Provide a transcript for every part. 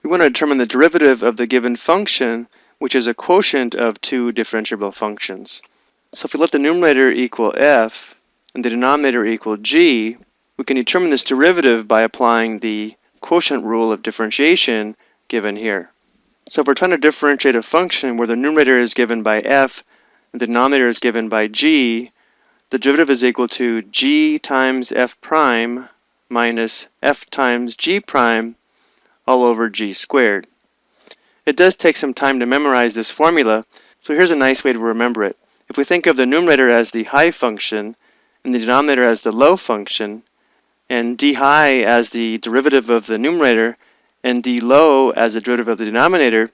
We want to determine the derivative of the given function, which is a quotient of two differentiable functions. So if we let the numerator equal f and the denominator equal g, we can determine this derivative by applying the quotient rule of differentiation given here. So if we're trying to differentiate a function where the numerator is given by f and the denominator is given by g, the derivative is equal to g times f prime minus f times g prime all over g squared. It does take some time to memorize this formula, so here's a nice way to remember it. If we think of the numerator as the high function and the denominator as the low function, and d high as the derivative of the numerator and d low as the derivative of the denominator,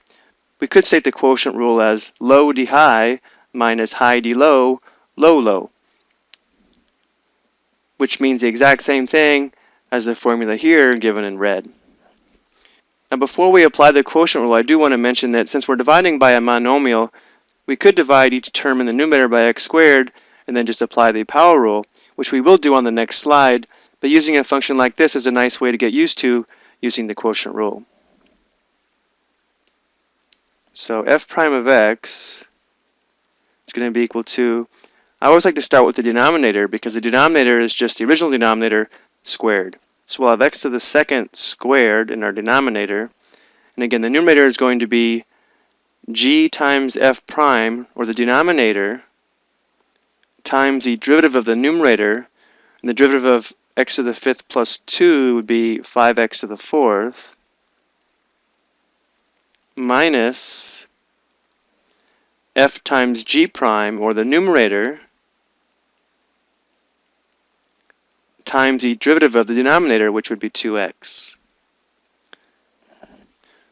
we could state the quotient rule as low d high minus high d low, low low, which means the exact same thing as the formula here given in red. Now before we apply the quotient rule, I do want to mention that since we're dividing by a monomial, we could divide each term in the numerator by x squared and then just apply the power rule, which we will do on the next slide, but using a function like this is a nice way to get used to using the quotient rule. So f prime of x is going to be equal to, I always like to start with the denominator because the denominator is just the original denominator squared. So we'll have x to the second squared in our denominator, and again the numerator is going to be g times f prime, or the denominator, times the derivative of the numerator, and the derivative of x to the fifth plus 2 would be 5x to the fourth, minus f times g prime, or the numerator, times the derivative of the denominator, which would be 2x.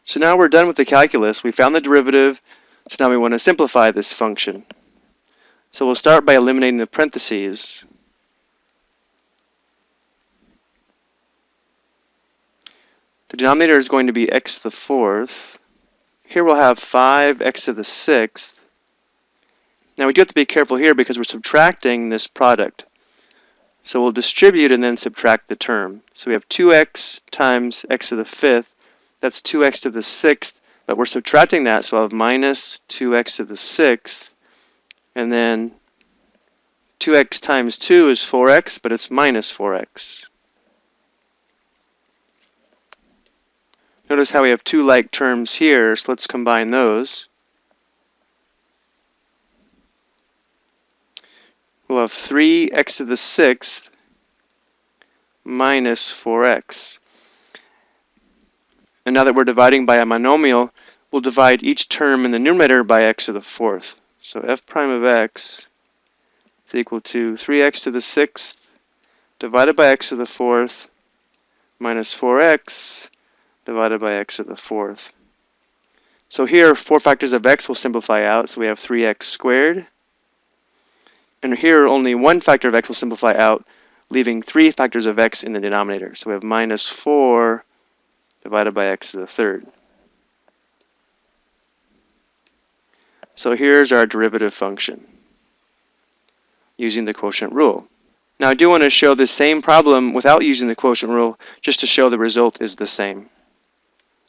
So now we're done with the calculus. We found the derivative, so now we want to simplify this function. So we'll start by eliminating the parentheses. The denominator is going to be x to the fourth. Here we'll have 5x to the sixth. Now we do have to be careful here because we're subtracting this product. So we'll distribute and then subtract the term. So we have 2x times x to the fifth. That's 2x to the sixth, but we're subtracting that, so I'll have minus 2x to the sixth. And then 2x times 2 is 4x, but it's minus 4x. Notice how we have two like terms here, so let's combine those. We'll have 3x to the sixth minus 4x. And now that we're dividing by a monomial, we'll divide each term in the numerator by x to the fourth. So f prime of x is equal to 3x to the sixth divided by x to the fourth minus 4x divided by x to the fourth. So here, 4 factors of x will simplify out, so we have 3x squared. And here, only 1 factor of x will simplify out, leaving 3 factors of x in the denominator. So we have minus 4 divided by x to the third. So here's our derivative function using the quotient rule. Now I do want to show the same problem without using the quotient rule, just to show the result is the same.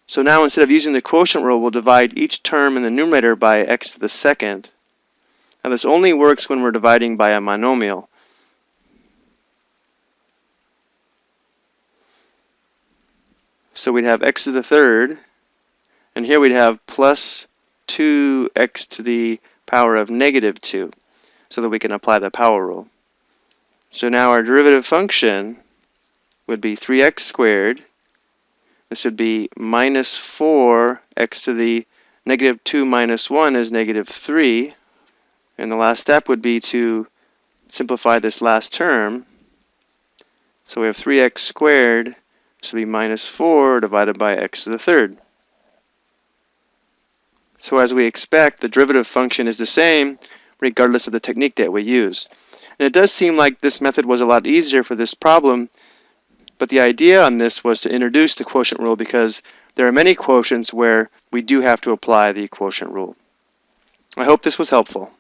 So now instead of using the quotient rule, we'll divide each term in the numerator by x to the second. Now this only works when we're dividing by a monomial. So we'd have x to the third, and here we'd have plus 2x to the power of negative 2, so that we can apply the power rule. So now our derivative function would be 3x squared. This would be minus 4x to the negative 2 minus 1 is negative 3. And the last step would be to simplify this last term. So we have 3x squared. This would be minus 4 divided by x to the third. So as we expect, the derivative function is the same regardless of the technique that we use. And it does seem like this method was a lot easier for this problem, but the idea on this was to introduce the quotient rule because there are many quotients where we do have to apply the quotient rule. I hope this was helpful.